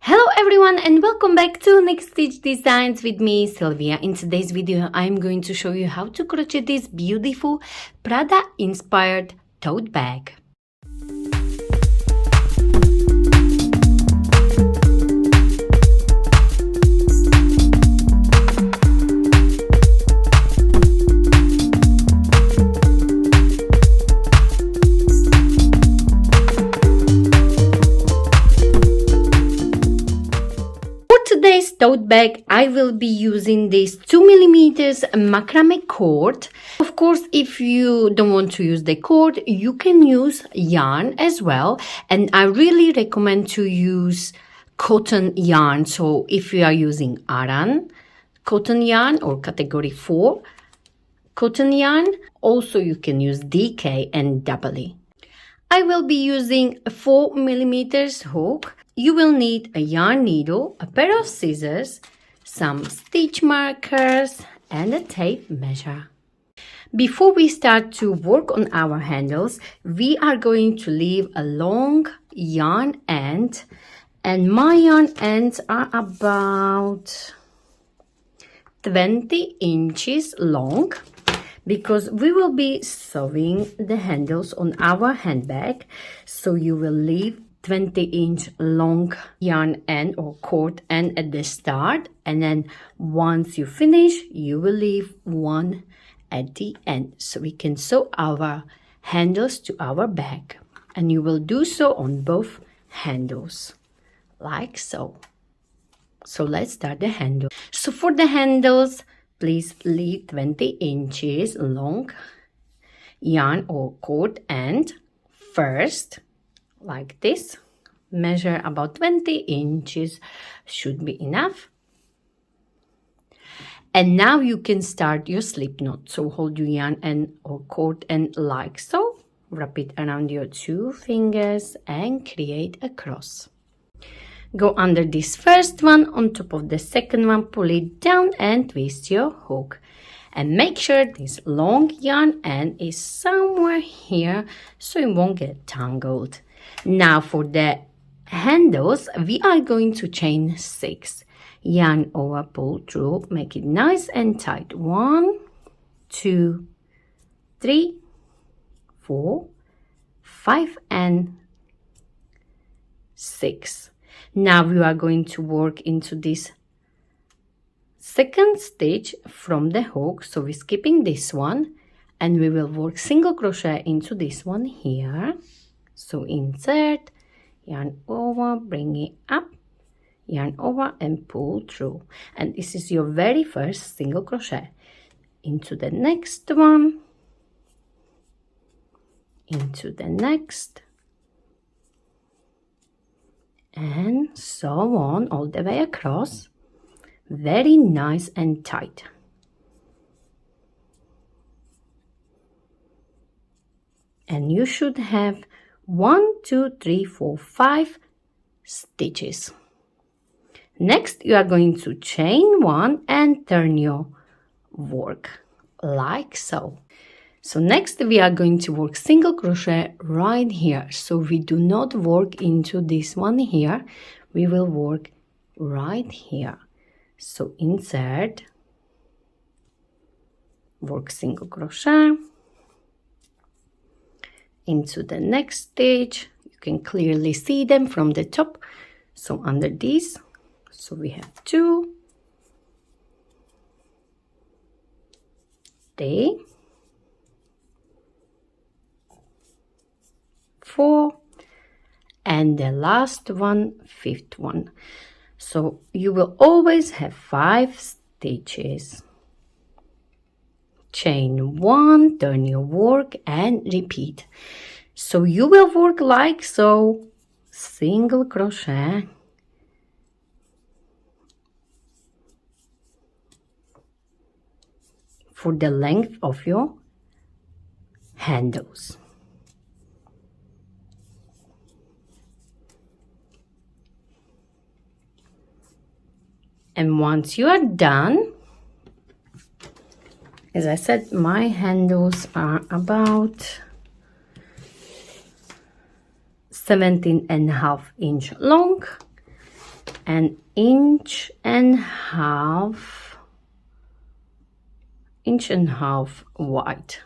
Hello everyone and welcome back to Next Stitch Designs with me, Sylvia. In today's video, I'm going to show you how to crochet this beautiful Prada inspired tote bag. Today's tote bag, I will be using this 2mm macrame cord. Of course, if you don't want to use the cord, you can use yarn as well. And I really recommend to use cotton yarn. So if you are using Aran cotton yarn or category 4 cotton yarn, also you can use DK and doubly. I will be using a 4mm hook. You will need a yarn needle, a pair of scissors, some stitch markers, and a tape measure. Before we start to work on our handles, we are going to leave a long yarn end, and my yarn ends are about 20 inches long, because we will be sewing the handles on our handbag. So you will leave 20-inch long yarn end or cord end at the start, and then once you finish, you will leave one at the end, so we can sew our handles to our bag. And you will do so on both handles, like so. So let's start the handle. So for the handles, please leave 20 inches long yarn or cord end first, like this. Measure about 20 inches should be enough. And now you can start your slip knot. So hold your yarn end or cord end like so. Wrap it around your 2 fingers and create a cross. Go under this first one, on top of the second one, pull it down and twist your hook. And make sure this long yarn end is somewhere here so it won't get tangled. Now for the handles, we are going to chain 6. Yarn over, pull through, make it nice and tight. 1, 2, 3, 4, 5, and 6. Now we are going to work into this second stitch from the hook. So we're skipping this one and we will work single crochet into this one here. So insert, yarn over, bring it up, yarn over and pull through. And this is your very first single crochet. Into the next one, into the next, and so on all the way across. Very nice and tight. And you should have 1, 2, 3, 4, 5 stitches. Next, you are going to chain 1 and turn your work like so. So next we are going to work single crochet right here. So we do not work into this one here. We will work right here. So insert, work single crochet into the next stitch. You can clearly see them from the top. So under these, so we have 2, 3, 4, and the last one, 5th one. So you will always have 5 stitches. Chain 1, turn your work and repeat. So you will work like so, single crochet, for the length of your handles. And once you are done, as I said, my handles are about 17.5 inch long. an inch and a half wide.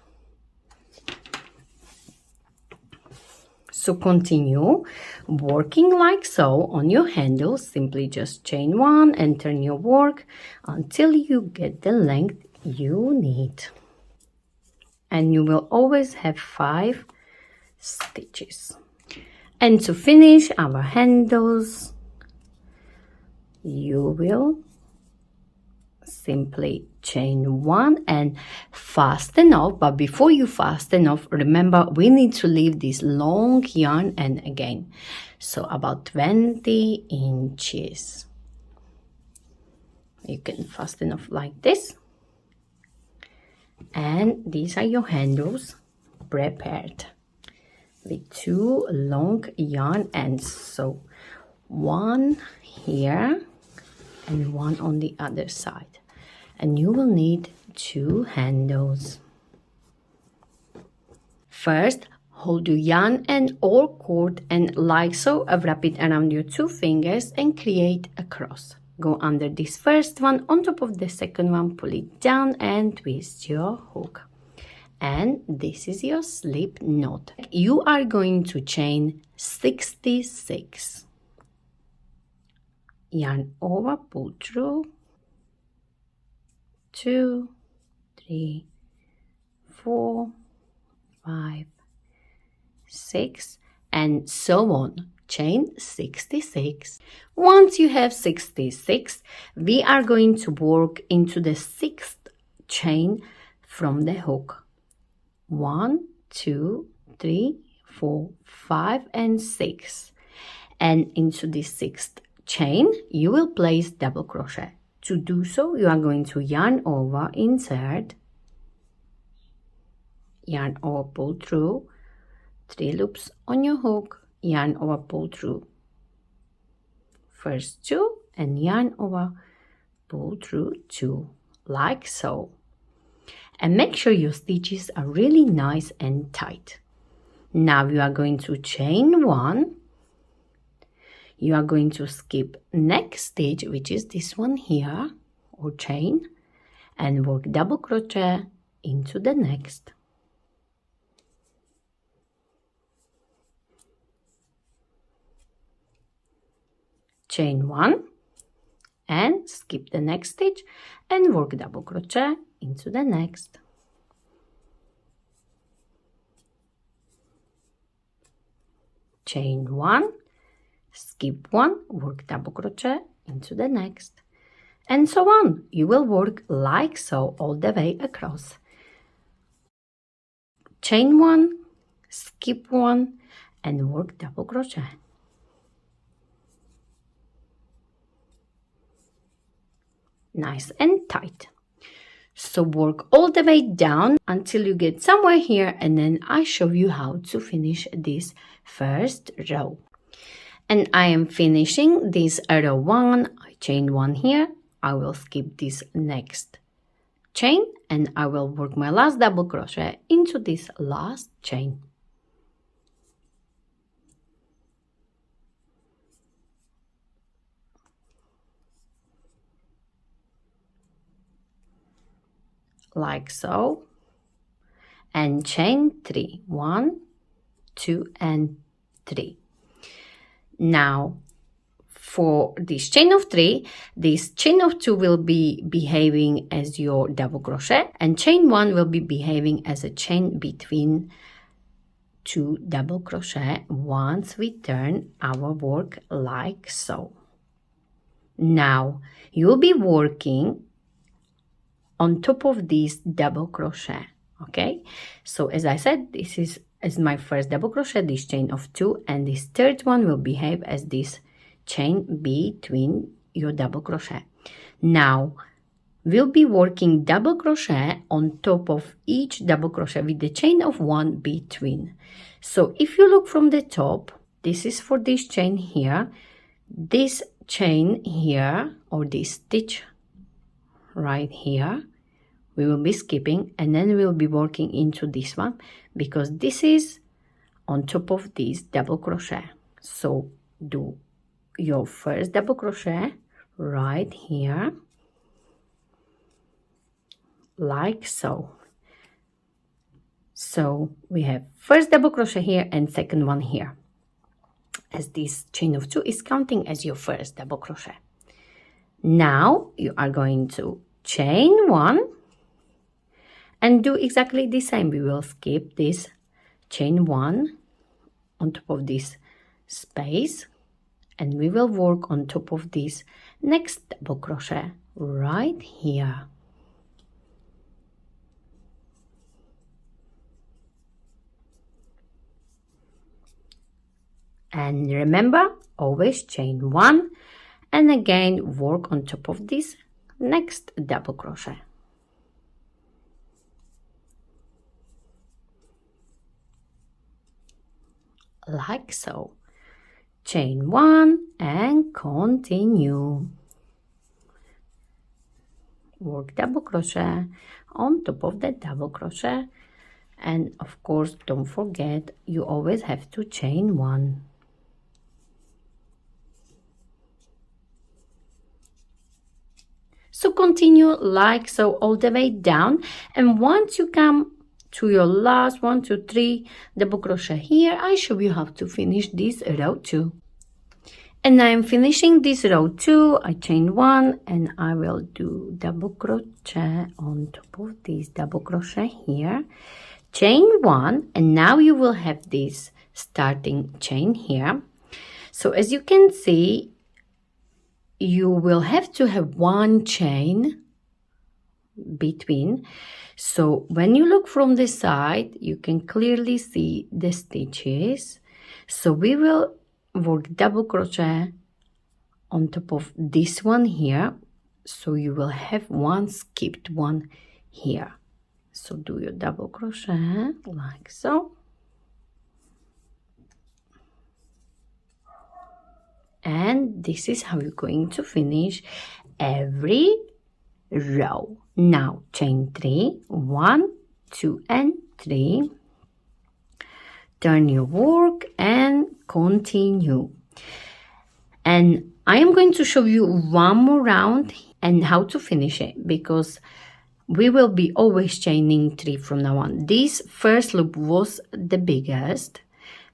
So continue working like so on your handles. Simply just chain 1 and turn your work until you get the length you need. And you will always have 5 stitches. And to finish our handles, you will simply chain 1 and fasten off. But before you fasten off, remember we need to leave this long yarn and again, so about 20 inches. You can fasten off like this, and these are your handles prepared with 2 long yarn ends. So 1 here and 1 on the other side, and you will need 2 handles. First, hold your yarn end or cord and like so, wrap it around your 2 fingers and create a cross. Go under this first one, on top of the second one, pull it down and twist your hook. And this is your slip knot. You are going to chain 66. Yarn over, pull through, 2, 3, 4, 5, 6, and so on. Chain 66. Once you have 66, we are going to work into the 6th chain from the hook. 1, 2, 3, 4, 5, and 6. And into the 6th chain, you will place double crochet. To do so, you are going to yarn over, insert, yarn over, pull through, 3 loops on your hook, yarn over, pull through, first 2, and yarn over, pull through 2, like so. And make sure your stitches are really nice and tight. Now you are going to chain 1. You are going to skip next stitch, which is this one here, or chain, and work double crochet into the next. Chain 1 and skip the next stitch and work double crochet into the next. Chain 1, skip 1, work double crochet into the next, and so on. You will work like so all the way across. Chain 1, skip 1, and work double crochet. Nice and tight. So work all the way down until you get somewhere here, and then I show you how to finish this first row. And I am finishing this row 1. I chain 1 here. I will skip this next chain and I will work my last double crochet into this last chain. Like so, and chain 3, 1, 2, and 3. Now for this chain of 3, this chain of 2 will be behaving as your double crochet, and chain 1 will be behaving as a chain between 2 double crochet once we turn our work like so. Now you'll be working on top of this double crochet. Okay, so as I said, this is my first double crochet, this chain of 2, and this third one will behave as this chain between your double crochet. Now we'll be working double crochet on top of each double crochet with the chain of 1 between. So if you look from the top, this is for this chain here, this chain here, or this stitch right here, we will be skipping, and then we'll be working into this one because this is on top of this double crochet. So do your first double crochet right here, like so. So we have first double crochet here and second one here, as this chain of 2 is counting as your first double crochet. Now you are going to chain 1 and do exactly the same. We will skip this chain 1 on top of this space, and we will work on top of this next double crochet right here. And remember, always chain 1 and again work on top of this next double crochet. Like so. Chain 1 and continue. Work double crochet on top of the double crochet, and of course don't forget you always have to chain 1. So continue like so all the way down, and once you come to your last 1, 2, 3 double crochet here, I show you how to finish this row 2. And I am finishing this row 2. I chain 1 and I will do double crochet on top of this double crochet here, chain 1, and now you will have this starting chain here. So as you can see, you will have to have 1 chain between. So when you look from the side, you can clearly see the stitches. So we will work double crochet on top of this one here. So you will have 1 skipped one here. So do your double crochet like so. And this is how you're going to finish every row. Now chain 3, 1, 2 and 3. Turn your work and continue. And I am going to show you one more round and how to finish it, because we will be always chaining 3 from now on. This first loop was the biggest,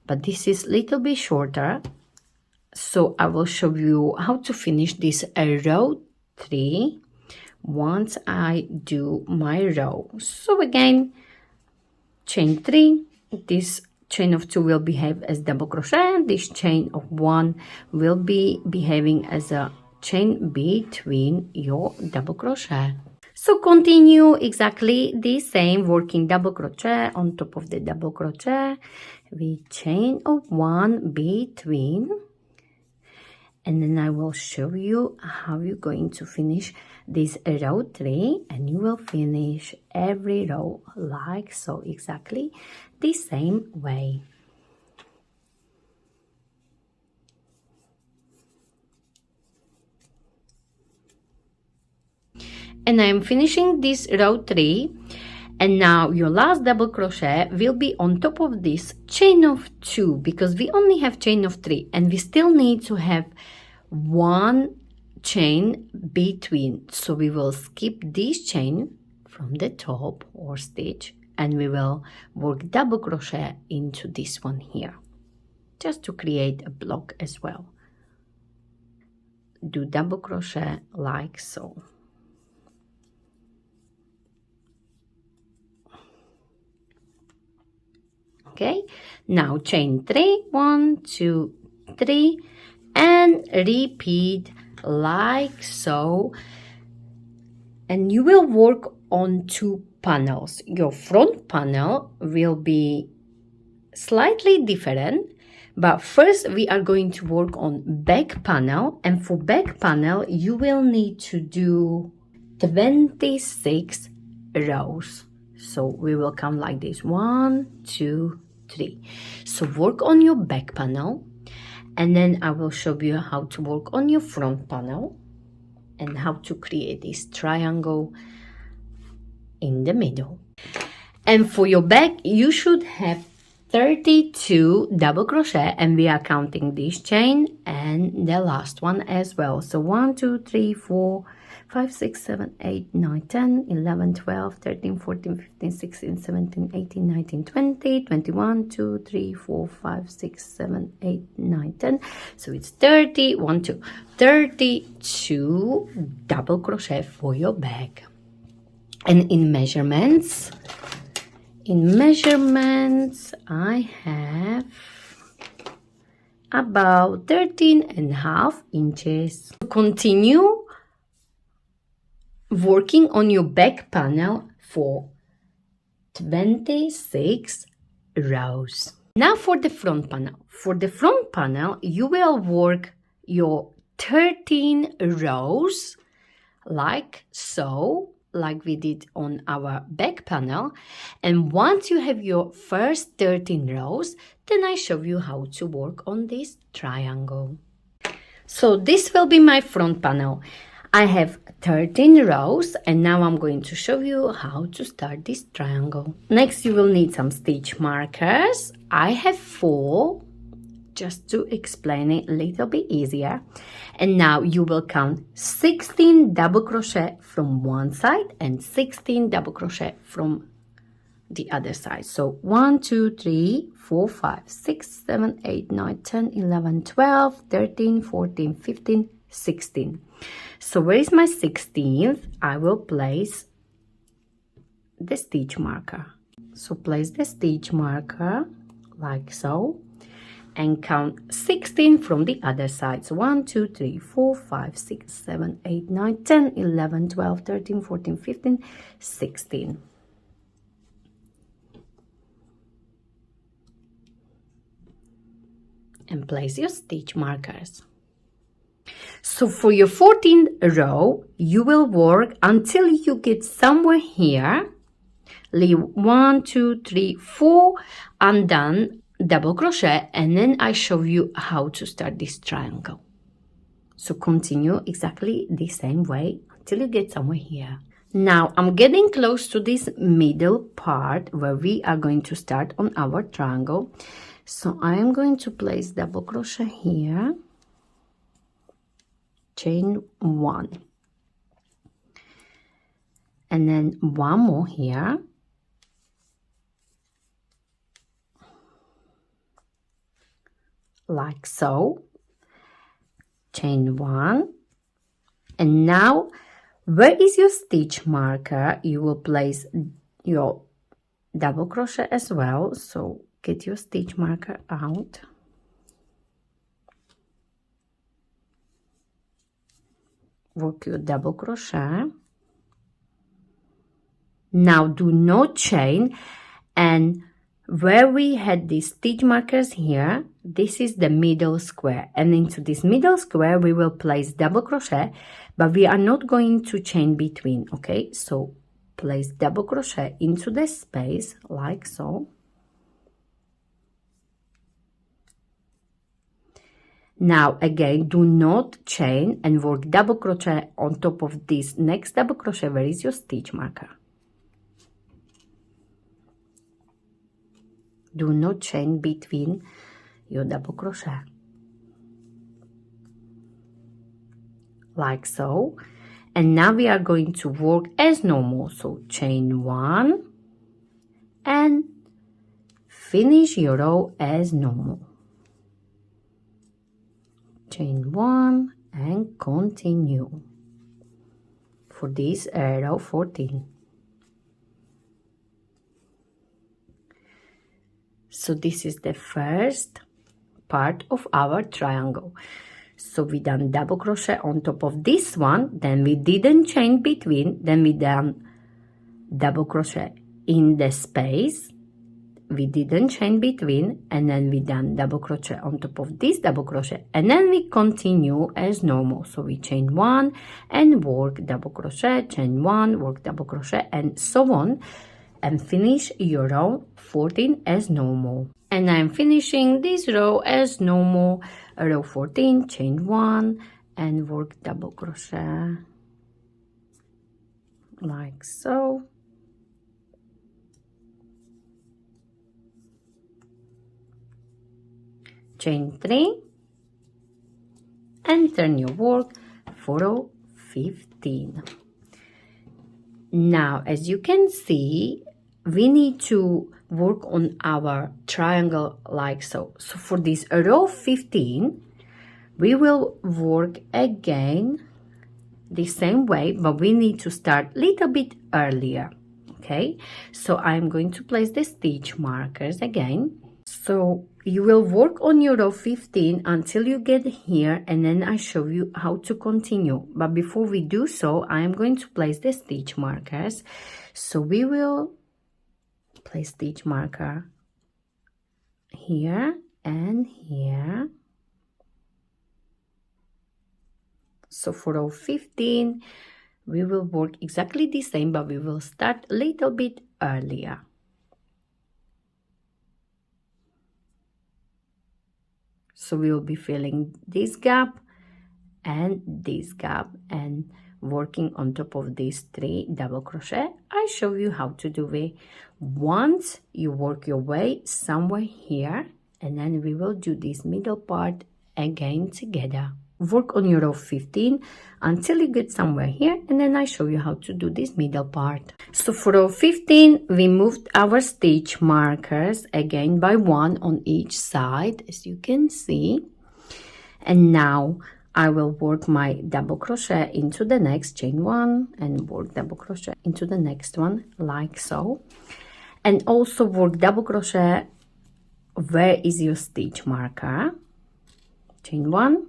but this is a little bit shorter. So I will show you how to finish this row 3 once I do my row. So again, chain 3, this chain of 2 will behave as double crochet, and this chain of 1 will be behaving as a chain between your double crochet. So continue exactly the same, working double crochet on top of the double crochet with chain of 1 between. And then I will show you how you're going to finish this row 3, and you will finish every row like so, exactly the same way. And I am finishing this row 3, and now your last double crochet will be on top of this chain of 2, because we only have chain of 3 and we still need to have 1 chain between. So we will skip this chain from the top or stitch, and we will work double crochet into this one here, just to create a block as well. Do double crochet like so. Okay, now chain 3, 1, 2, 3, and repeat like so. And you will work on 2 panels. Your front panel will be slightly different, but first we are going to work on back panel, and for back panel you will need to do 26 rows. So we will count like this, 1, 2, 3. So work on your back panel, and then I will show you how to work on your front panel and how to create this triangle in the middle. And for your back, you should have 32 double crochet, and we are counting this chain and the last one as well. So 1 2 3 4 5 6 7 8 9 10 11 12 13 14 15 16 17 18 19 20 21 2 3 4 5 6 7 8 9 10. So it's 30 1 2 32 double crochet for your bag. And in measurements, I have about 13.5 inches. Continue working on your back panel for 26 rows. Now for the front panel. For the front panel, you will work your 13 rows like so, like we did on our back panel. And once you have your first 13 rows, then I show you how to work on this triangle. So this will be my front panel. I have 13 rows, and now I'm going to show you how to start this triangle. Next, you will need some stitch markers. I have 4, just to explain it a little bit easier. And now you will count 16 double crochet from one side and 16 double crochet from the other side. So 1 2 3 4 5 6 7 8 9 10 11 12 13 14 15 16. So where is my 16th? I will place the stitch marker. So place the stitch marker like so, and count 16 from the other side. So 1 2 3 4 5 6 7 8 9 10 11 12 13 14 15 16. And place your stitch markers. So for your 14th row, you will work until you get somewhere here. Leave 1 2 3 4 undone double crochet, and then I show you how to start this triangle. So continue exactly the same way until you get somewhere here. Now I'm getting close to this middle part where we are going to start on our triangle. So I am going to place double crochet here, chain 1, and then one more here, like so, chain 1. And now where is your stitch marker? You will place your double crochet as well. So get your stitch marker out, work your double crochet. Now do not chain, and where we had these stitch markers here, this is the middle square, and into this middle square we will place double crochet, but we are not going to chain between. Okay, so place double crochet into the space like so. Now again, do not chain and work double crochet on top of this next double crochet. Where is your stitch marker? Do not chain between your double crochet, like so. And now we are going to work as normal. So chain 1 and finish your row as normal. Chain 1 and continue for this row 14. So this is the first part of our triangle. So we done double crochet on top of this one, then we didn't chain between, then we done double crochet in the space, we didn't chain between, and then we done double crochet on top of this double crochet, and then we continue as normal. So we chain 1 and work double crochet, chain 1, work double crochet, and so on, and finish your row 14 as normal. And I'm finishing this row as normal, row 14, chain 1 and work double crochet like so. chain 3, and turn your work for row 15. Now, as you can see, we need to work on our triangle like so. So for this row 15, we will work again the same way, but we need to start a little bit earlier. Okay, so I'm going to place the stitch markers again. So you will work on your row 15 until you get here, and then I show you how to continue. But before we do so, I am going to place the stitch markers. So we will place stitch marker here and here. So for row 15, we will work exactly the same, but we will start a little bit earlier. So we will be filling this gap and working on top of these 3 double crochet. I show you how to do it. Once you work your way somewhere here, and then we will do this middle part again together. Work on your row 15 until you get somewhere here, and then I show you how to do this middle part. So for row 15, we moved our stitch markers again by 1 on each side, as you can see. And now I will work my double crochet into the next chain 1 and work double crochet into the next one like so. And also work double crochet where is your stitch marker. Chain 1.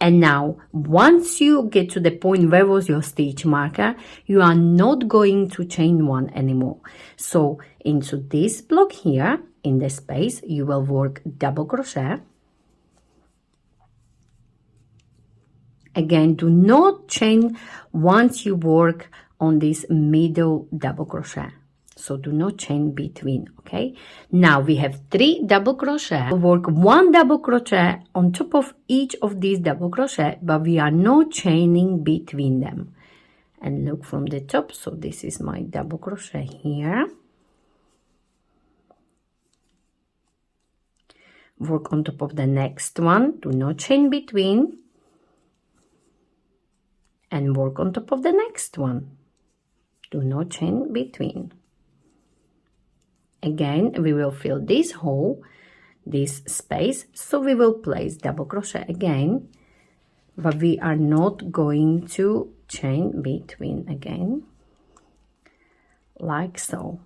And now, once you get to the point where was your stitch marker, you are not going to chain 1 anymore. So into this block here, in the space, you will work double crochet. Again, do not chain once you work on this middle double crochet. So do not chain between, okay? Now we have 3 double crochet. We'll work 1 double crochet on top of each of these double crochet, but we are not chaining between them. And look from the top. So this is my double crochet here. Work on top of the next one. Do not chain between. And work on top of the next one. Do not chain between. Again, we will fill this hole, this space, so we will place double crochet again, but we are not going to chain between again, like so.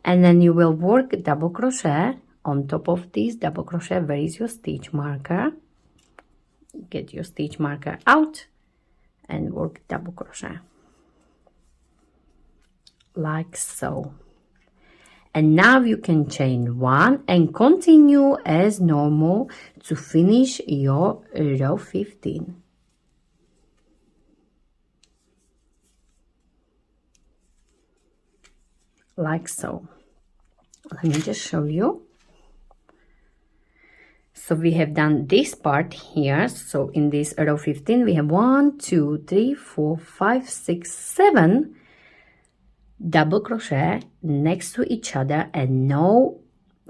And then you will work double crochet on top of this double crochet. Where is your stitch marker? Get your stitch marker out and work double crochet, like so. And now you can chain 1 and continue as normal to finish your row 15. Like so. Let me just show you. So we have done this part here. So in this row 15, we have 1, 2, 3, 4, 5, 6, 7 double crochet next to each other and no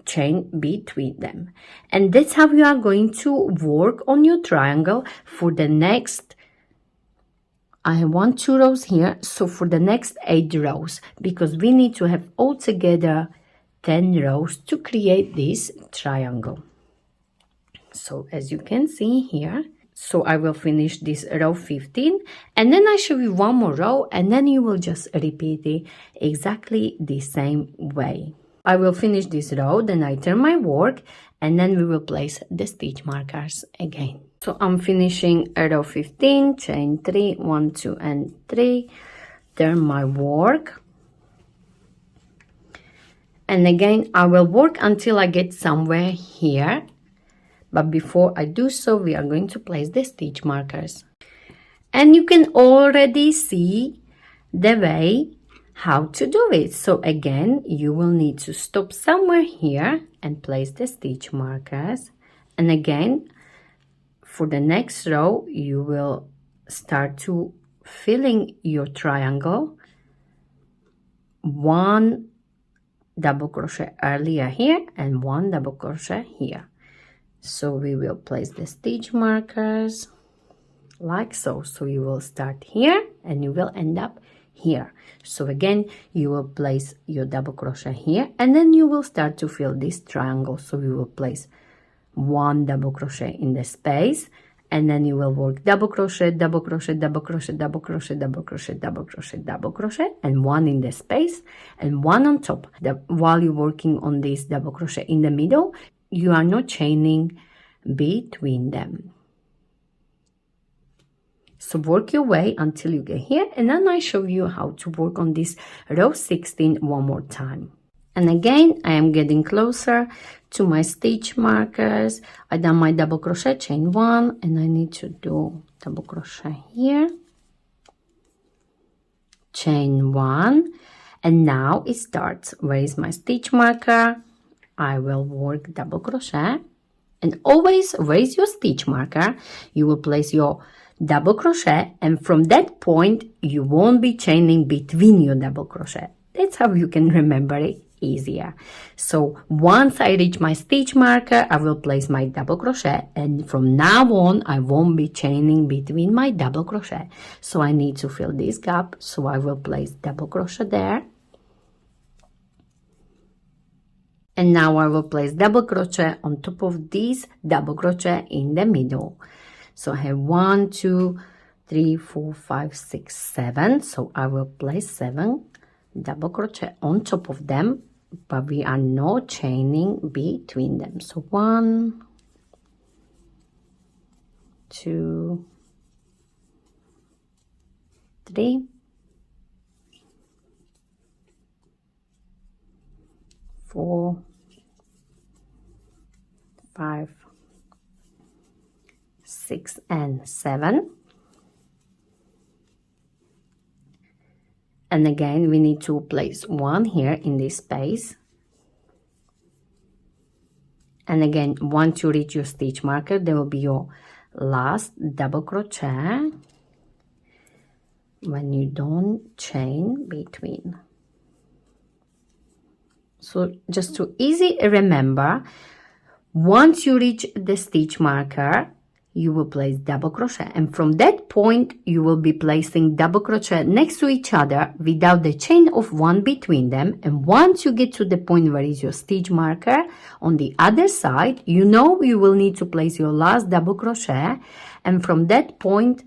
chain between them. And that's how you are going to work on your triangle for the next, I have 1, 2 rows here, so for the next 8 rows, because we need to have altogether 10 rows to create this triangle. So as you can see here, so I will finish this row 15 and then I show you 1 more row and then you will just repeat it exactly the same way. I will finish this row, then I turn my work and then we will place the stitch markers again. So I'm finishing row 15, chain 3, 1, 2 and 3, turn my work. And again, I will work until I get somewhere here. But before I do so, we are going to place the stitch markers. And you can already see the way how to do it. So again, you will need to stop somewhere here and place the stitch markers. And again, for the next row, you will start to filling your triangle 1 double crochet earlier here and 1 double crochet here. So we will place the stitch markers like so. So you will start here and you will end up here. So again, you will place your double crochet here and then you will start to fill this triangle. So you will place 1 double crochet in the space and then you will work double crochet, double crochet, double crochet, double crochet, double crochet, double crochet, double crochet, and 1 in the space and 1 on top. While you're working on this double crochet in the middle, you are not chaining between them. So work your way until you get here, and then I show you how to work on this row 16 one more time. And again, I am getting closer to my stitch markers. I done my double crochet, chain 1, and I need to do double crochet here, chain 1, and now it starts. Where is my stitch marker? I will work double crochet, and always where is your stitch marker? You will place your double crochet, and from that point you won't be chaining between your double crochet. That's how you can remember it easier. So once I reach my stitch marker, I will place my double crochet, and from now on I won't be chaining between my double crochet. So I need to fill this gap, so I will place double crochet there, and now I will place double crochet on top of this double crochet in the middle. So I have 1, 2, 3, 4, 5, 6, 7. So I will place 7 double crochet on top of them, but we are not chaining between them. So 1, 2, 3, 4, 5, 6, and 7. And again, we need to place 1 here in this space. And again, once you reach your stitch marker, there will be your last double crochet when you don't chain between. So just to easy remember, once you reach the stitch marker, you will place double crochet, and from that point you will be placing double crochet next to each other without the chain of 1 between them. And once you get to the point where is your stitch marker on the other side, you know you will need to place your last double crochet, and from that point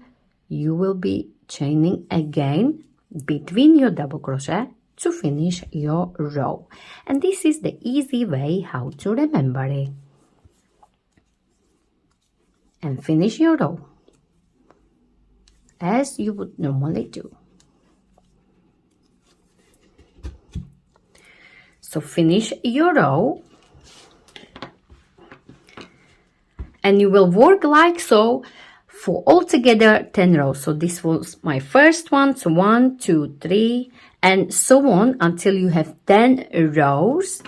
you will be chaining again between your double crochet to finish your row. And this is the easy way how to remember it. And finish your row as you would normally do. So finish your row, and you will work like so for altogether 10 rows. So this was my first one, so 1, 2, 3, and so on until you have 10 rows.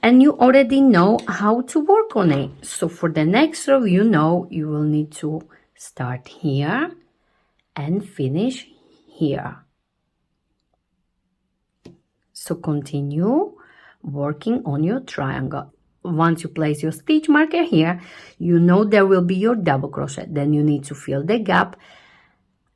And you already know how to work on it. So for the next row, you know you will need to start here and finish here. So continue working on your triangle. Once you place your stitch marker here, you know there will be your double crochet. Then you need to fill the gap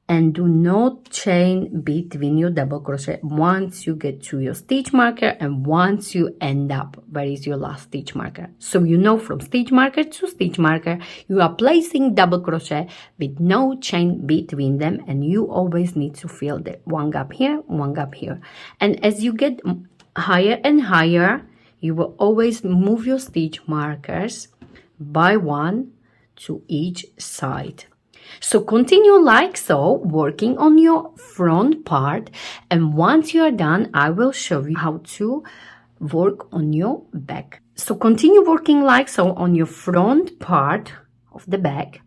and do not chain between your double crochet once you get to your stitch marker and once you end up where is your last stitch marker. So you know from stitch marker to stitch marker you are placing double crochet with no chain between them, and you always need to fill the 1 gap here, 1 gap here. And as you get higher and higher, you will always move your stitch markers by 1 to each side. So continue like so, working on your front part, and once you are done, I will show you how to work on your back. So continue working like so on your front part of the back,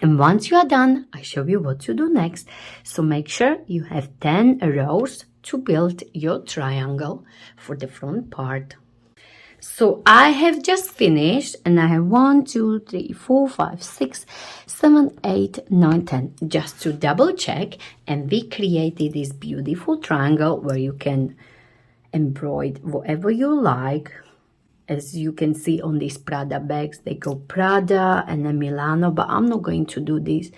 and once you are done, I show you what to do next. So make sure you have 10 rows to build your triangle for the front part. So I have just finished, and I have 1, 2, 3, 4, 5, 6, 7, 8, 9, 10, just to double check. And we created this beautiful triangle where you can embroider whatever you like. As you can see on these Prada bags, they go Prada and then Milano, but I'm not going to do this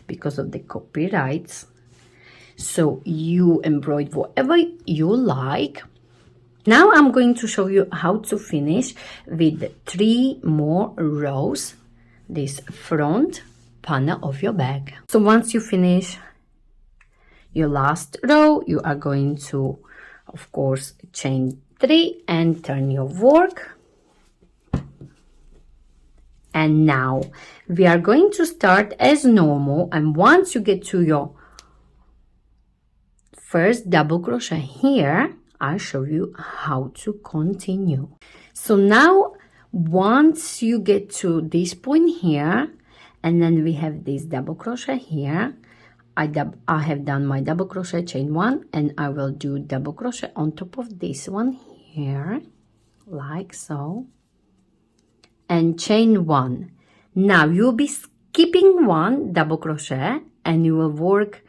because of the copyrights. So you embroider whatever you like. Now I'm going to show you how to finish with 3 more rows, this front panel of your bag. So once you finish your last row, you are going to, of course, chain 3 and turn your work. And now we are going to start as normal, and once you get to your first double crochet here, I'll show you how to continue. So now once you get to this point here, and then we have this double crochet here, I have done my double crochet, chain 1, and I will do double crochet on top of this one here, like so, and chain 1. Now you'll be skipping 1 double crochet and you will work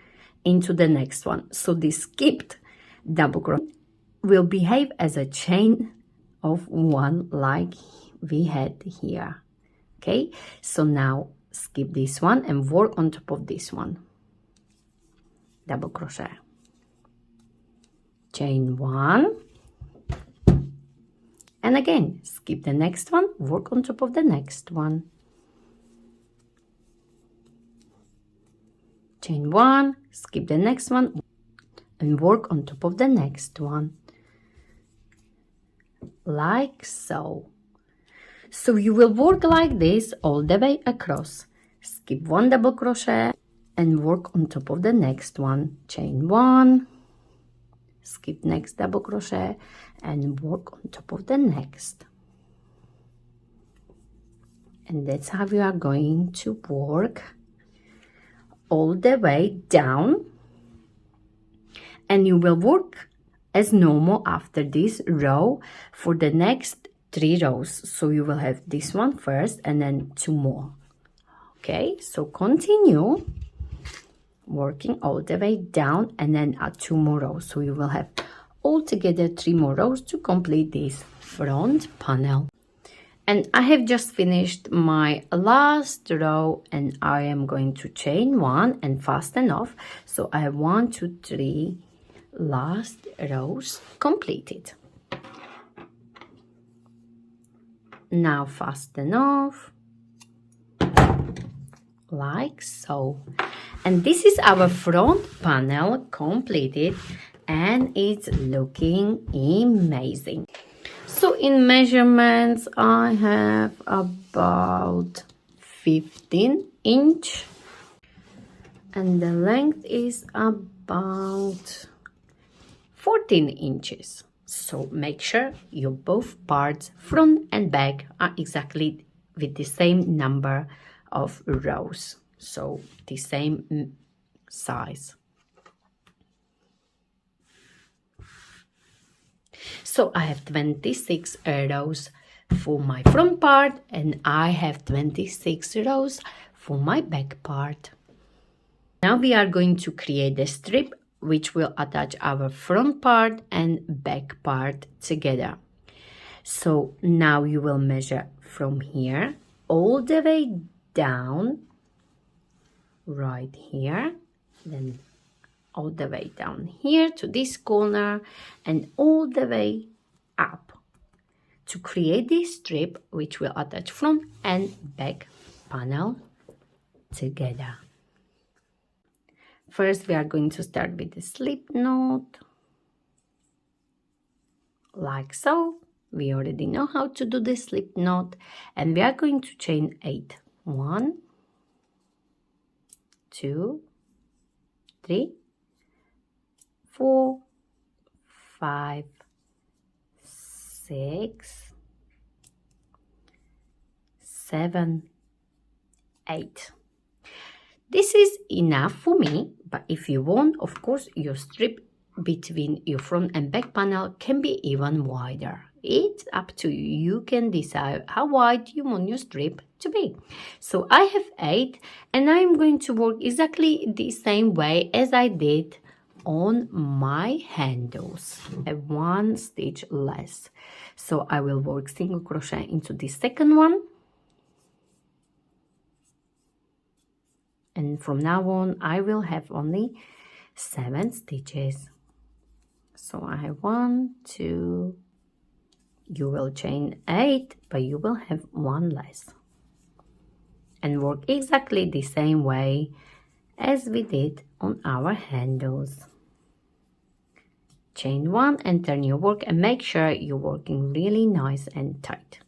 into the next one. So this skipped double crochet will behave as a chain of 1 like we had here. Okay, so now skip this one and work on top of this one. Double crochet, chain 1, and again skip the next one, work on top of the next one, chain 1, skip the next one and work on top of the next one, like so. So you will work like this all the way across. Skip 1 double crochet and work on top of the next one, chain 1, skip next double crochet and work on top of the next. And that's how you are going to work all the way down, and you will work as normal after this row for the next 3 rows. So you will have this one first and then 2 more. Okay, so continue working all the way down and then add 2 more rows. So you will have altogether 3 more rows to complete this front panel. And I have just finished my last row, and I am going to chain 1 and fasten off. So I have 1, 2, 3 last rows completed. Now fasten off like so. And this is our front panel completed, and it's looking amazing. So in measurements, I have about 15 inch, and the length is about 14 inches. So make sure your both parts, front and back, are exactly with the same number of rows. So the same size. So I have 26 rows for my front part, and I have 26 rows for my back part. Now we are going to create a strip which will attach our front part and back part together. So now you will measure from here all the way down, right here, then all the way down here to this corner, and all the way up to create this strip which will attach front and back panel together. First we are going to start with the slip knot, like so. We already know how to do the slip knot, and we are going to chain 8. 1, 2, 3, 4, 5, 6, 7, 8. This is enough for me, but if you want, of course, your strip between your front and back panel can be even wider. It's up to you. You can decide how wide you want your strip to be. So I have 8, and I'm going to work exactly the same way as I did on my handles, one stitch less. So I will work single crochet into the second one, and from now on I will have only 7 stitches. So I have 1, 2, you will chain 8, but you will have 1 less, and work exactly the same way as we did on our handles. Chain 1 and turn your work, and make sure you're working really nice and tight.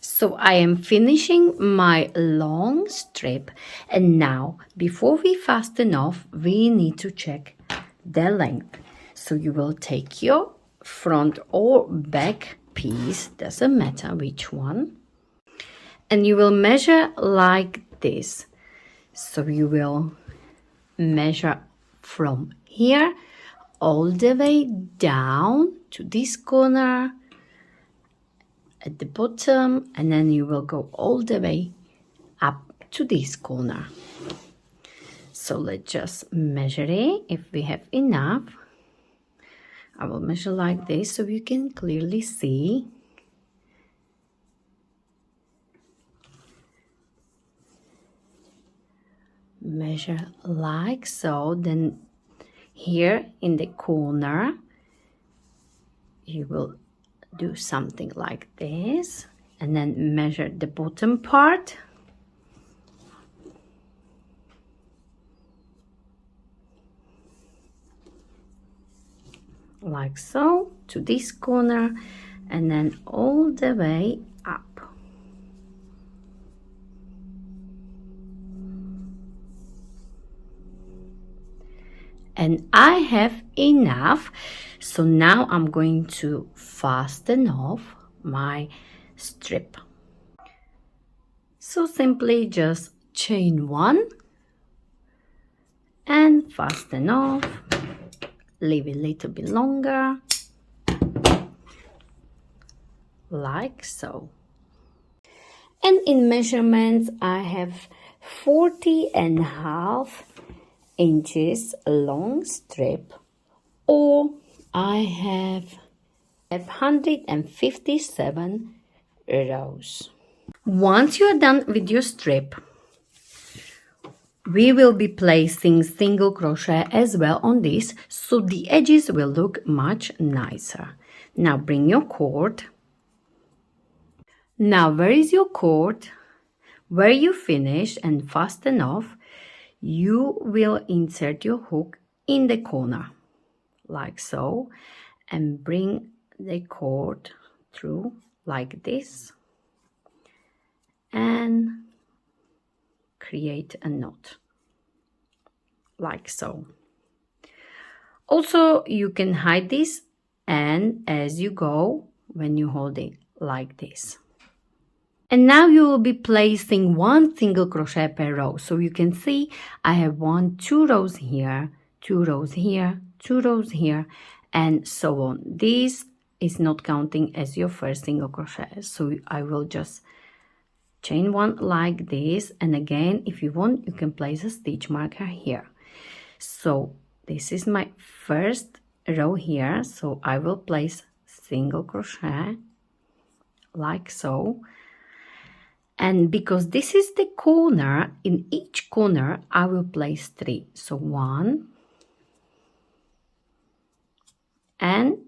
So I am finishing my long strip, and now before we fasten off we need to check the length. So you will take your front or back piece, doesn't matter which one, and you will measure like this. So you will measure from here all the way down to this corner at the bottom, and then you will go all the way up to this corner. So let's just measure it. If we have enough, I will measure like this so you can clearly see. Measure like so. Then here in the corner you will do something like this, and then measure the bottom part like so to this corner, and then all the way up. And I have enough, so now I'm going to fasten off my strip. So simply just chain 1 and fasten off, leave it a little bit longer like so. And in measurements I have 40.5 inches long strip, or I have 157 rows. Once you are done with your strip, we will be placing single crochet as well on this, so the edges will look much nicer. Now bring your cord. Now where is your cord? Where you finish and fasten off, you will insert your hook in the corner like so, and bring the cord through like this and create a knot like so. Also you can hide this, and as you go, when you hold it like this. And now you will be placing 1 single crochet per row. So you can see I have 2 rows here, 2 rows here, 2 rows here, and so on. This is not counting as your first single crochet. So I will just chain 1 like this, and again, if you want, you can place a stitch marker here. So this is my first row here, so I will place single crochet like so. And because this is the corner, in each corner I will place 3. So 1 and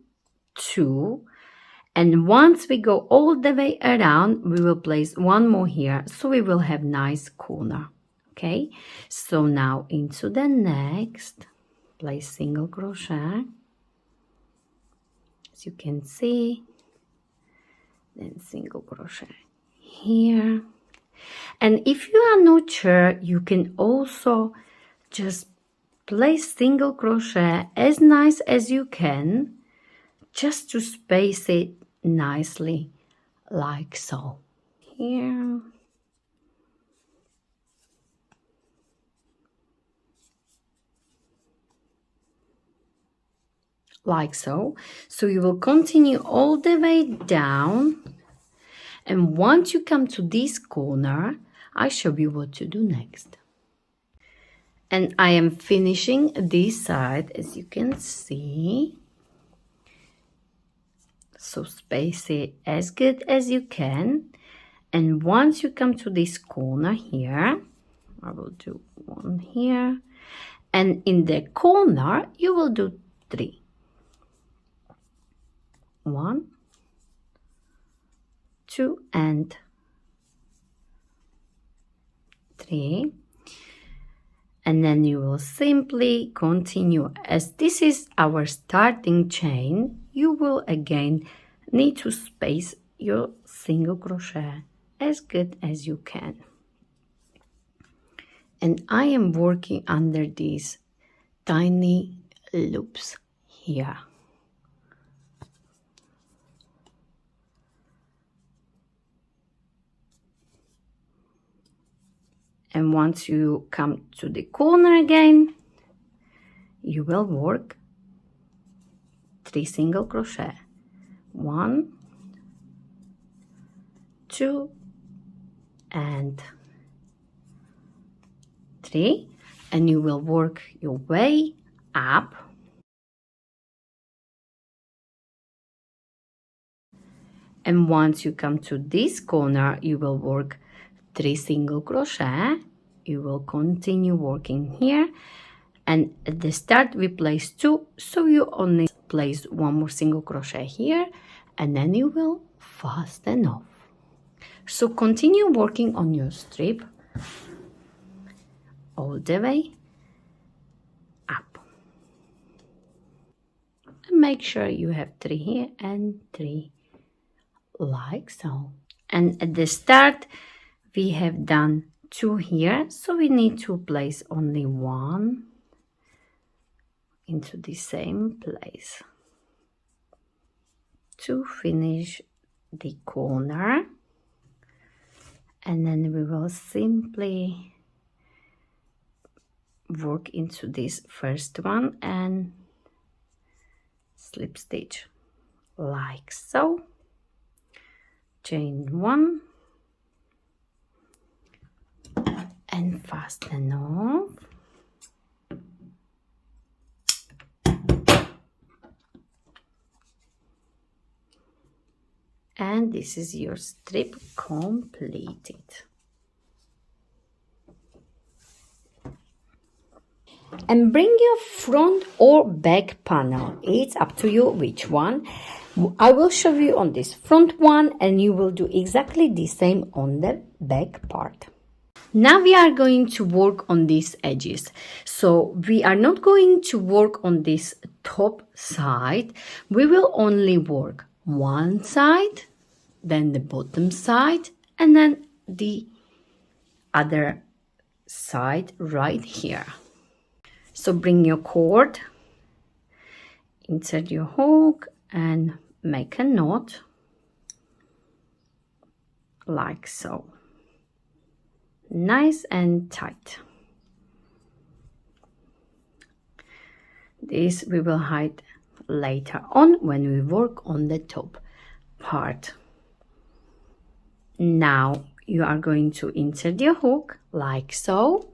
2. And once we go all the way around, we will place 1 more here, so we will have nice corner. Okay, so now into the next, place single crochet, as you can see, then single crochet here. And if you are not sure, you can also just place single crochet as nice as you can, just to space it nicely like so. Here, like so. So you will continue all the way down, and once you come to this corner, I show you what to do next. And I am finishing this side, as you can see. So space it as good as you can. And once you come to this corner here, I will do one here. And in the corner, you will do 3. 1, 2, and 3. And then you will simply continue. As this is our starting chain, you will again need to space your single crochet as good as you can. And I am working under these tiny loops here. And once you come to the corner again, you will work 3 single crochet. 1, 2, and 3. And you will work your way up. And once you come to this corner, you will work 3 single crochet. You will continue working here, and at the start we place 2, so you only place 1 more single crochet here, and then you will fasten off. So continue working on your strip all the way up, and make sure you have 3 here and 3 like so. And at the start we have done 2 here, so we need to place only 1 into the same place to finish the corner. And then we will simply work into this first one and slip stitch like so. Chain 1 and fasten off. And this is your strip completed. And bring your front or back panel. It's up to you which one. I will show you on this front one, and you will do exactly the same on the back part. Now we are going to work on these edges. So we are not going to work on this top side. We will only work one side, then the bottom side, and then the other side right here. So bring your cord, insert your hook, and make a knot like so. Nice and tight. This we will hide later on when we work on the top part. Now you are going to insert your hook like so,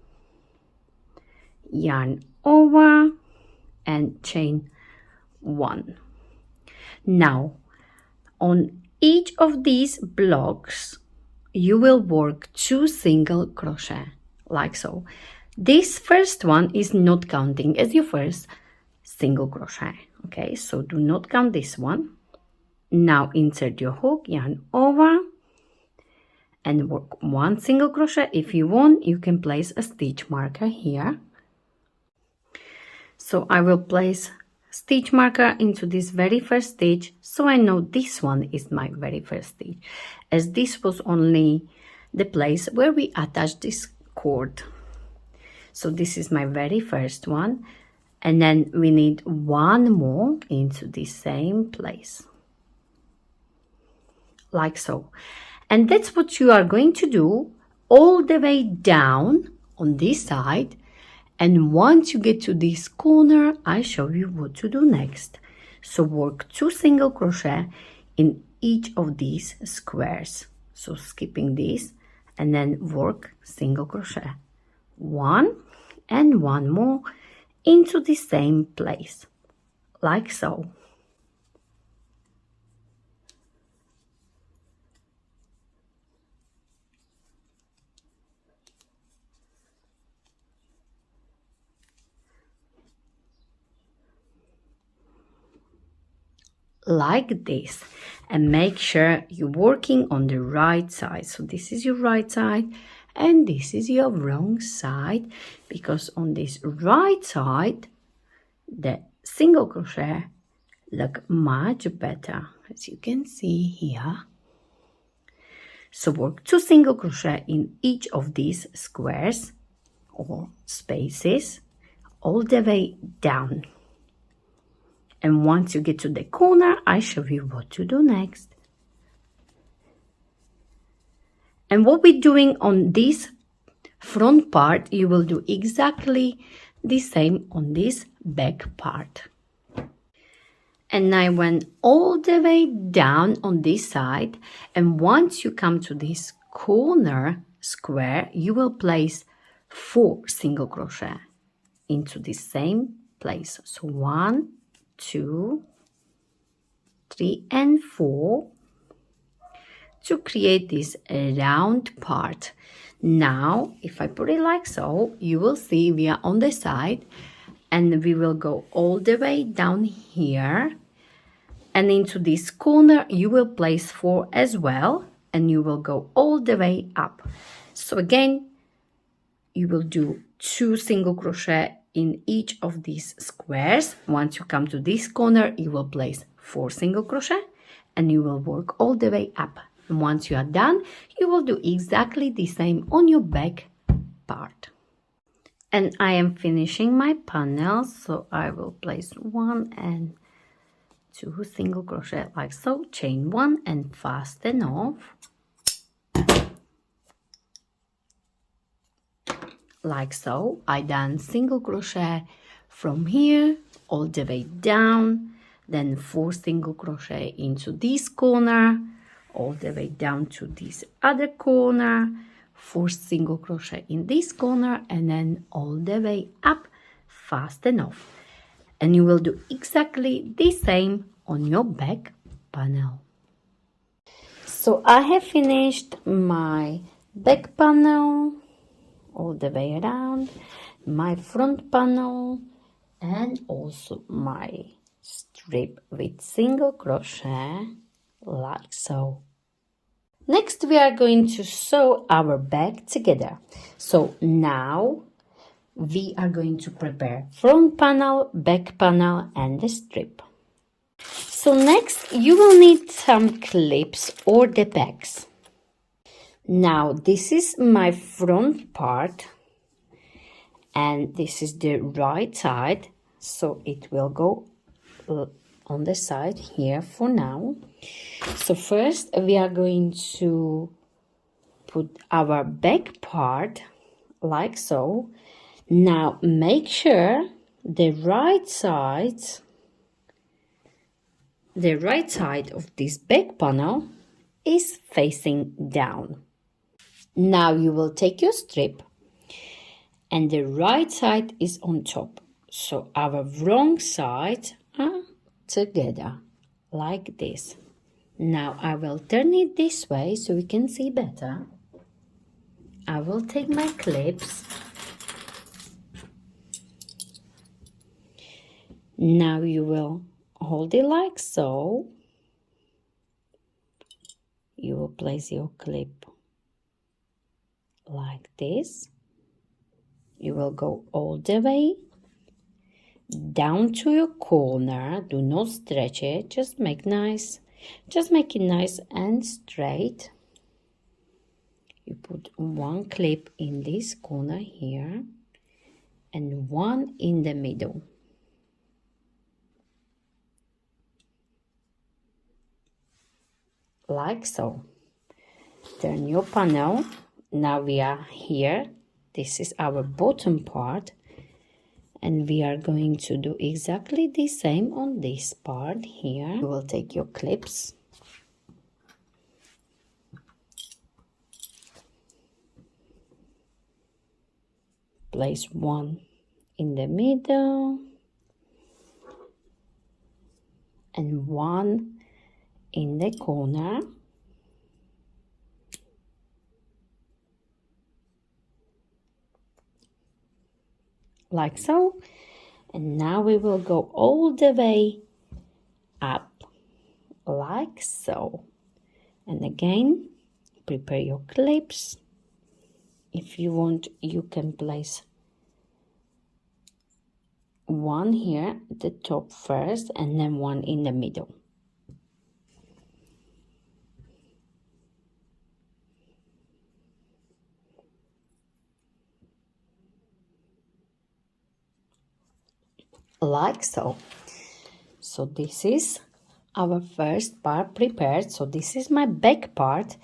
yarn over and chain 1. Now on each of these blocks you will work 2 single crochet like so. This first one is not counting as your first single crochet, okay, so do not count this one. Now insert your hook, yarn over, and work 1 single crochet. If you want, you can place a stitch marker here. So I will place stitch marker into this very first stitch, so I know this one is my very first stitch, as this was only the place where we attach this cord. So this is my very first one, and then we need 1 more into the same place like so. And that's what you are going to do all the way down on this side. And once you get to this corner, I show you what to do next. So work 2 single crochet in each of these squares. So skipping this and then work single crochet. 1 and 1 more into the same place, like so. Like this, and make sure you're working on the right side. So this is your right side and this is your wrong side, because on this right side the single crochet look much better, as you can see here. So work 2 single crochet in each of these squares or spaces all the way down. And once you get to the corner, I show you what to do next. And what we're doing on this front part, you will do exactly the same on this back part. And I went all the way down on this side, and once you come to this corner square, you will place 4 single crochet into the same place. So 1, 2, 3 and 4 to create this round part. Now if I put it like so, you will see we are on the side, and we will go all the way down here, and into this corner you will place 4 as well, and you will go all the way up. So again, you will do 2 single crochet in each of these squares. Once you come to this corner, you will place 4 single crochet and you will work all the way up. And once you are done, you will do exactly the same on your back part. And I am finishing my panel, so I will place 1 and 2 single crochet like so, chain 1 and fasten off. Like so. I done single crochet from here all the way down, then 4 single crochet into this corner, all the way down to this other corner, 4 single crochet in this corner, and then all the way up, fasten off. And you will do exactly the same on your back panel. So I have finished my back panel all the way around, my front panel, and also my strip with single crochet like so. Next we are going to sew our bag together. So now we are going to prepare front panel, back panel, and the strip. So next you will need some clips or the pegs. Now this is my front part and this is the right side, so it will go on the side here for now. So first we are going to put our back part like so. Now make sure the right side of this back panel is facing down. Now you will take your strip and the right side is on top. So our wrong sides are together like this. Now I will turn it this way so we can see better. I will take my clips. Now you will hold it like so. You will place your clip like this. You will go all the way down to your corner. Do not stretch it, just make it nice and straight. You put 1 clip in this corner here and 1 in the middle. Like so. Turn your panel. Now we are here. This is our bottom part, And we are going to do exactly the same on this part here. You will take your clips, place one in the middle and one in the corner, like so. And now we will go all the way up, like so. And again, prepare your clips. If you want, you can place one here at the top first and then one in the middle. Like so. So this is our first part prepared. So this is my back part.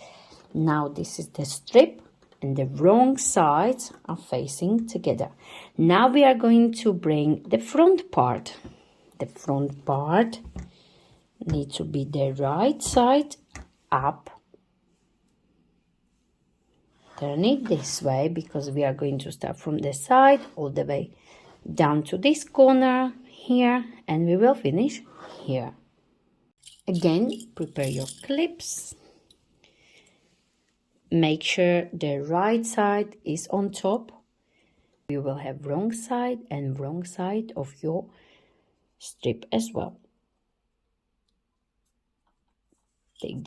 Now this is the strip and the wrong sides are facing together. Now we are going to bring the front part. The front part needs to be the right side up. Turn it this way because we are going to start from the side all the way down to this corner here, and we will finish here. Again, prepare your clips. Make sure the right side is on top. You will have wrong side and wrong side of your strip as well. Take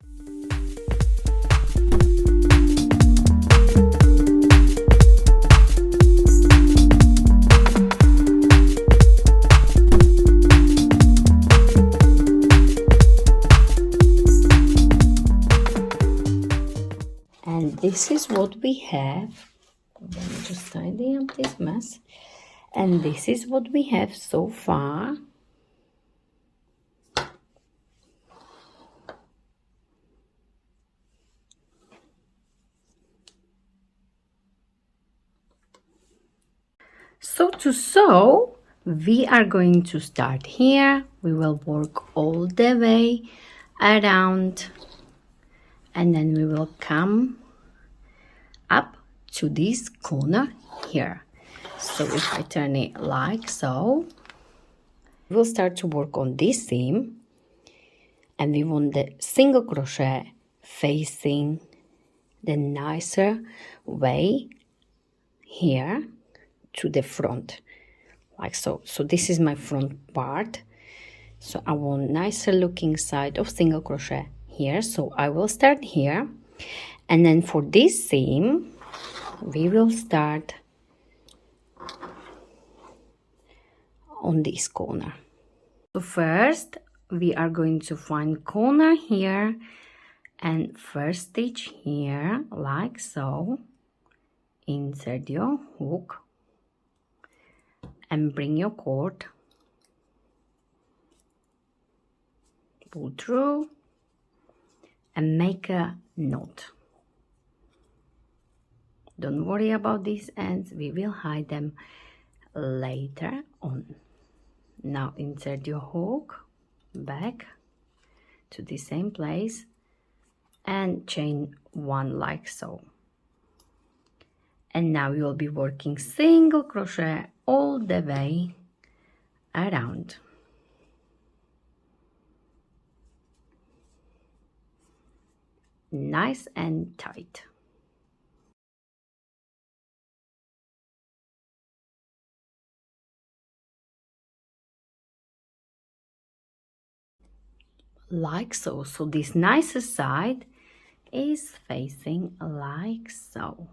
this is what we have. Let me just tidy up this mess. And this is what we have so far. So to sew, we are going to start here. We will work all the way around, and then we will come up to this corner here. So if I turn it like so, we'll start to work on this seam, and we want the single crochet facing the nicer way here to the front, like so. So this is my front part. So I want nicer looking side of single crochet here. So I will start here, and then for this seam we will start on this corner. So first we are going to find corner here and first stitch here, like so. Insert your hook and bring your cord, pull through and make a knot. Don't worry about these ends, we will hide them later on. Now insert your hook back to the same place and chain one, like so. And now you will be working single crochet all the way around. Nice and tight. Like so. So this nicer side is facing like so.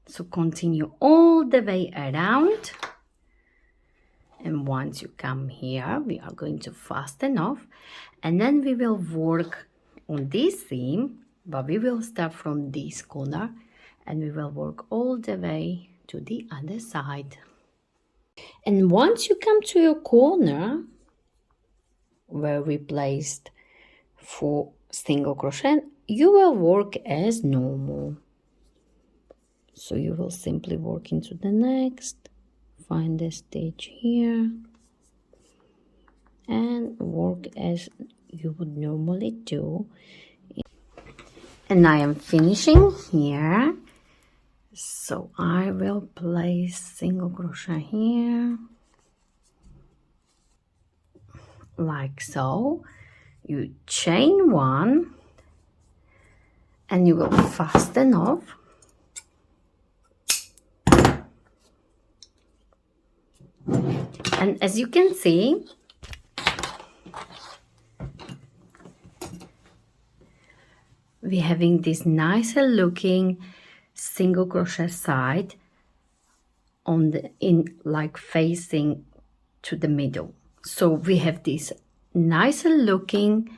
So continue all the way around, and once you come here we are going to fasten off, and then we will work on this seam, but we will start from this corner and we will work all the way to the other side. And once you come to your corner where we placed 4 single crochet, you will work as normal. So you will simply work into the next, find the stitch here, and work as you would normally do. And I am finishing here, so I will place single crochet here, like so. You chain one, and you will fasten off. And as you can see, we're having this nicer looking single crochet side on the like facing to the middle. So we have this nicer looking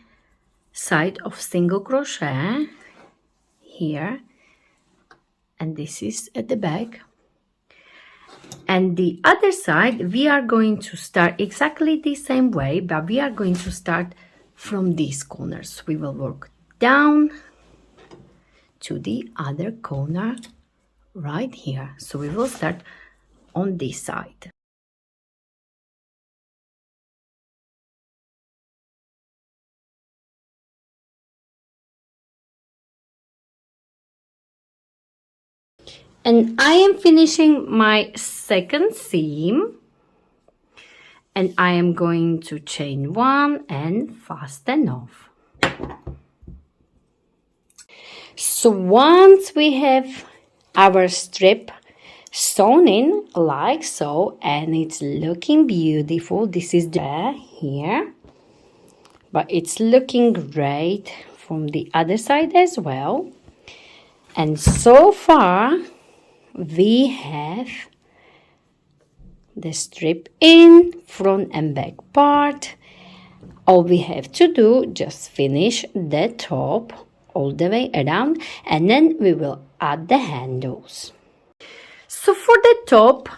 side of single crochet here, and this is at the back. And the other side, we are going to start exactly the same way, but we are going to start from these corners. We will work down to the other corner right here. So we will start on this side. And I am finishing my second seam, and I am going to chain one and fasten off. So once we have our strip sewn in like so, and it's looking beautiful, this is the here, but it's looking great from the other side as well. And so far we have the strip in, front and back part. All we have to do, just finish the top all the way around, and then we will add the handles. So for the top,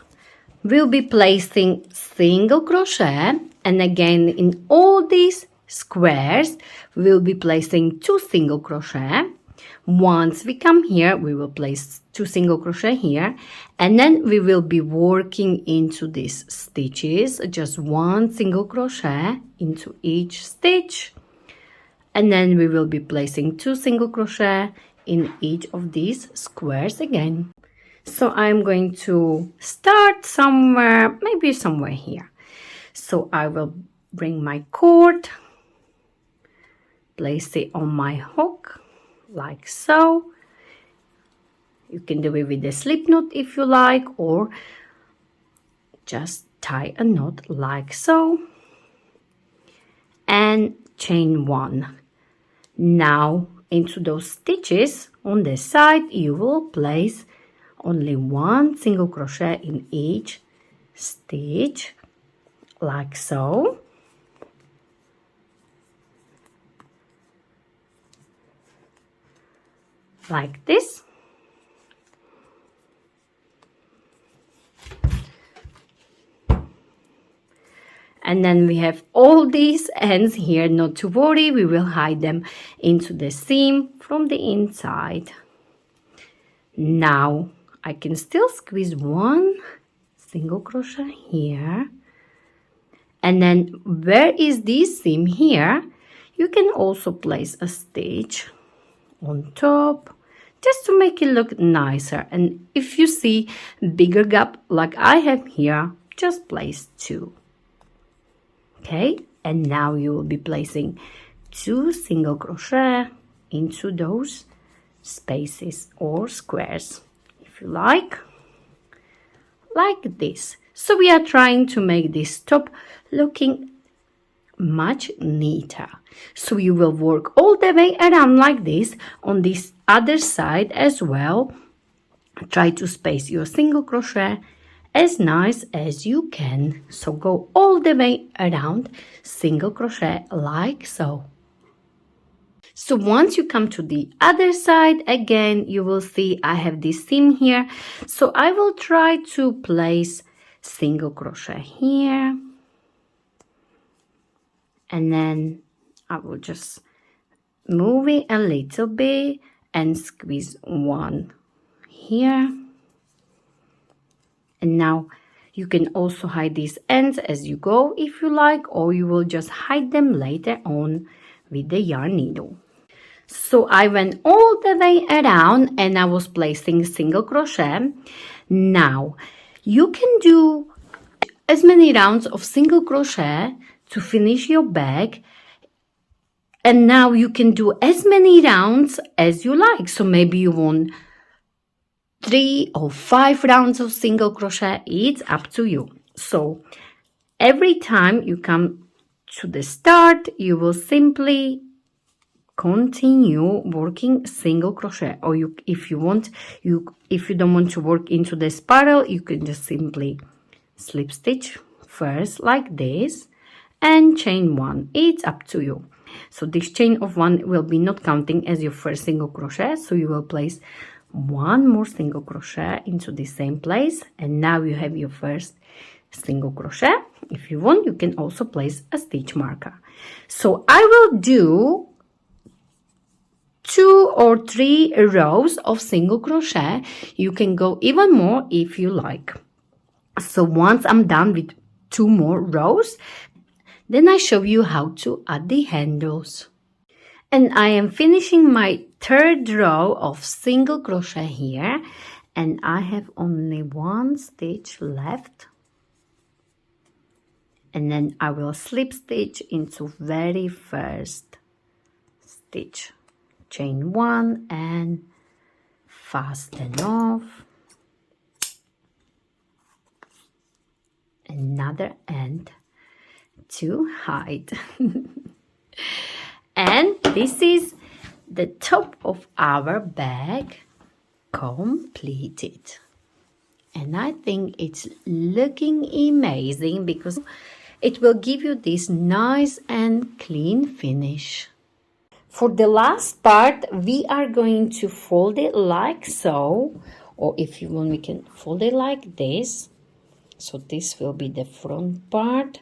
we'll be placing single crochet, and again in all these squares we'll be placing 2 single crochet. Once we come here, we will place 2 single crochet here, and then we will be working into these stitches, just 1 single crochet into each stitch, and then we will be placing 2 single crochet in each of these squares again. So I'm going to start somewhere, maybe somewhere here. So I will bring my cord, place it on my hook like so. You can do it with a slip knot if you like, or just tie a knot like so, and chain one. Now into those stitches on the side you will place only 1 single crochet in each stitch like so. Like this. And then we have all these ends here, not to worry, we will hide them into the seam from the inside. Now I can still squeeze 1 single crochet here, and then where is this seam here, you can also place a stitch on top just to make it look nicer. And if you see bigger gap like I have here, just place 2. Okay, and now you will be placing 2 single crochet into those spaces or squares, if you like this. So we are trying to make this top looking much neater. So you will work all the way around like this on this other side as well. Try to space your single crochet as nice as you can. So go all the way around single crochet like so. So once you come to the other side, again you will see I have this seam here, so I will try to place single crochet here, and then I will just move it a little bit and squeeze 1 here, And now you can also hide these ends as you go if you like, or you will just hide them later on with the yarn needle. So I went all the way around and I was placing single crochet. Now you can do as many rounds of single crochet to finish your bag, and now you can do as many rounds as you like. So maybe you want 3 or 5 rounds of single crochet. It's up to you. So every time you come to the start, you will simply continue working single crochet, or if you don't want to work into the spiral, you can just simply slip stitch first like this and chain 1. It's up to you. So this chain of 1 will be not counting as your first single crochet, so you will place 1 more single crochet into the same place, and now you have your first single crochet. If you want, you can also place a stitch marker. So I will do 2 or 3 rows of single crochet. You can go even more if you like. So once I'm done with 2 more rows, then I show you how to add the handles. And I am finishing my 3rd row of single crochet here, and I have only 1 stitch left. And then I will slip stitch into very first stitch, chain 1 and fasten off another end to hide. And this is the top of our bag completed, and I think it's looking amazing because it will give you this nice and clean finish. For the last part, we are going to fold it like so, or if you want, we can fold it like this. So this will be the front part,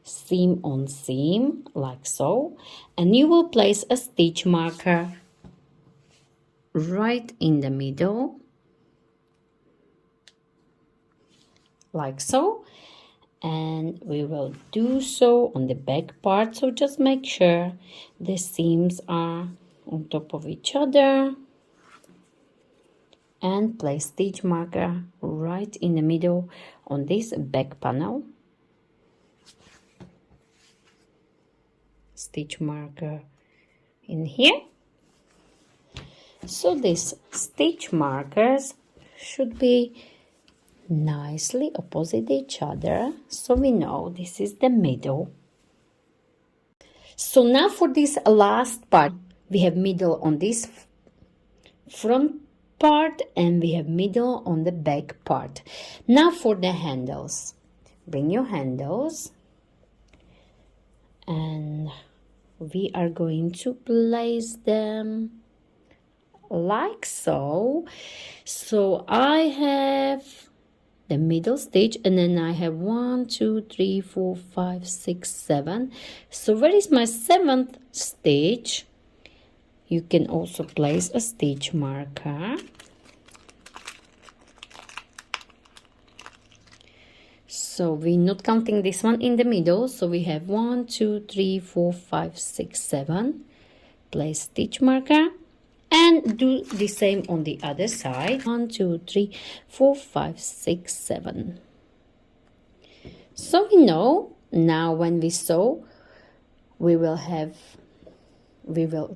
seam on seam like so, and you will place a stitch marker right in the middle like so, and we will do so on the back part. So just make sure the seams are on top of each other and place stitch marker right in the middle on this back panel. Stitch marker in here. So these stitch markers should be nicely opposite each other, so we know this is the middle. So now for this last part, we have middle on this front part and we have middle on the back part. Now for the handles, bring your handles and we are going to place them like so. So I have the middle stitch and then I have 1 2 3 4 5 6 7. So where is my 7th stitch? You can also place a stitch marker. So we're not counting this one in the middle, so we have 1 2 3 4 5 6 7. Place stitch marker and do the same on the other side. 1 2 3 4 5 6 7. So we know now when we sew, we will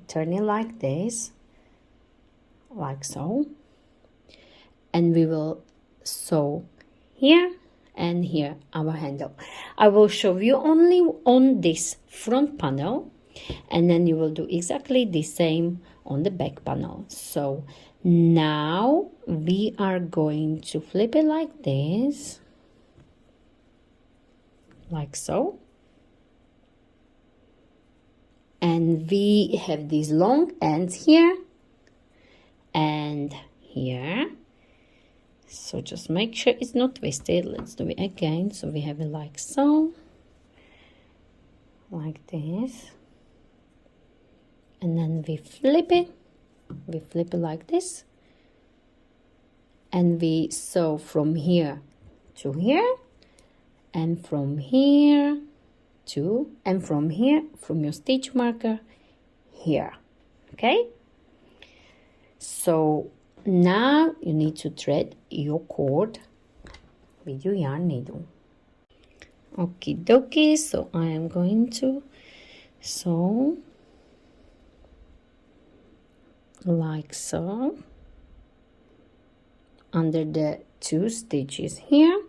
turn it like this, like so, and we will sew here and here our handle. I will show you only on this front panel, and then you will do exactly the same on the back panel. So now we are going to flip it like this, like so, and we have these long ends here and here. So just make sure it's not twisted. Let's do it again. So we have it like so, like this, and then we flip it like this, and we sew from here to here, and from here to, and from here, from your stitch marker here. Okay, so now you need to thread your cord with your yarn needle. Okie dokie, so I am going to sew like so under the 2 stitches here,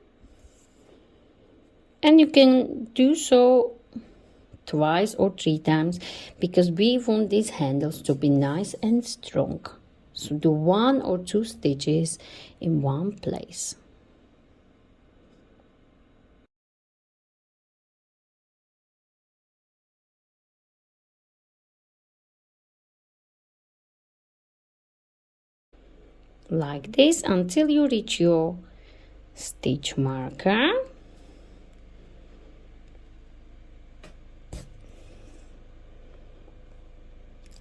and you can do so twice or 3 times because we want these handles to be nice and strong. So do 1 or 2 stitches in one place. Like this until you reach your stitch marker.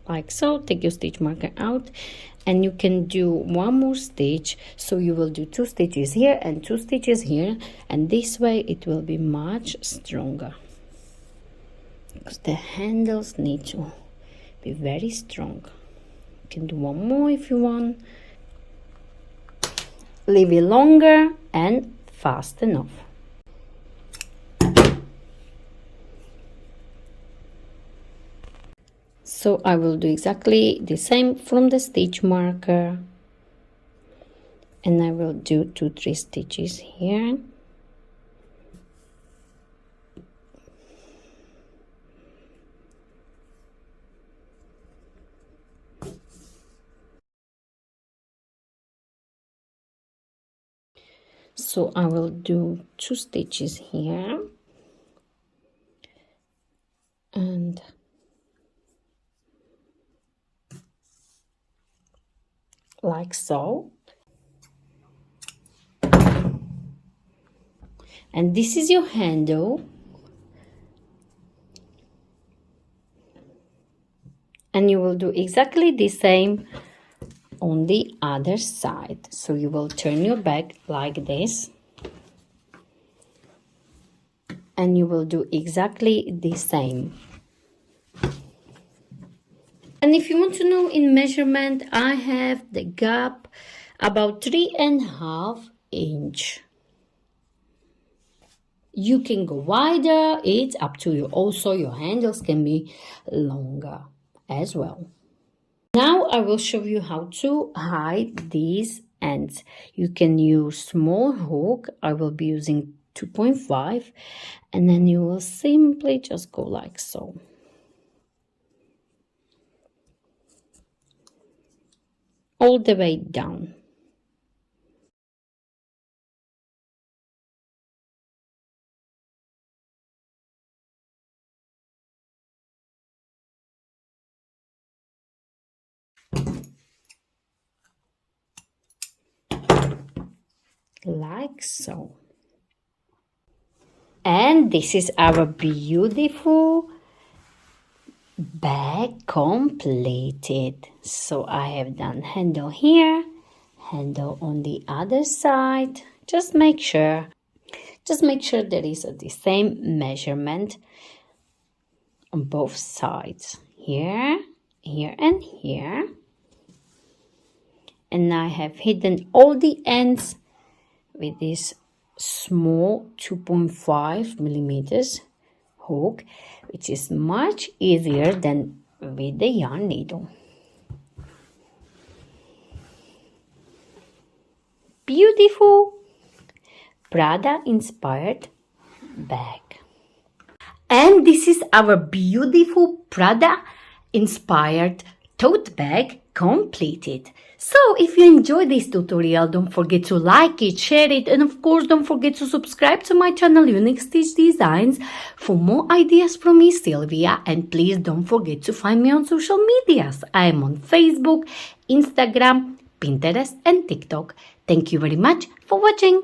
Like so. Take your stitch marker out, and you can do 1 more stitch. So you will do 2 stitches here and 2 stitches here, and this way it will be much stronger because the handles need to be very strong. You can do 1 more if you want. Leave it longer and fast enough. So I will do exactly the same from the stitch marker, and I will do 2-3 stitches here. So I will do 2 stitches here, and like so. And this is your handle, and you will do exactly the same on the other side. So you will turn your back like this, and you will do exactly the same. And if you want to know in measurement, I have the gap about 3.5 inch. You can go wider, it's up to you. Also, your handles can be longer as well. Now I will show you how to hide these ends. You can use small hook. I will be using 2.5, and then you will simply just go like so. All the way down. Like so. And this is our beautiful bag completed. So I have done handle here, handle on the other side. Just make sure there is the same measurement on both sides, here, here, and here. And I have hidden all the ends with this small 2.5 millimeters hook, which is much easier than with the yarn needle. Beautiful Prada inspired bag. And this is our beautiful Prada inspired tote bag completed. So if you enjoyed this tutorial, don't forget to like it, share it, and of course don't forget to subscribe to my channel Unique Stitch Designs for more ideas from me, Sylvia. And please don't forget to find me on social medias. I am on Facebook, Instagram, Pinterest, and TikTok. Thank you very much for watching.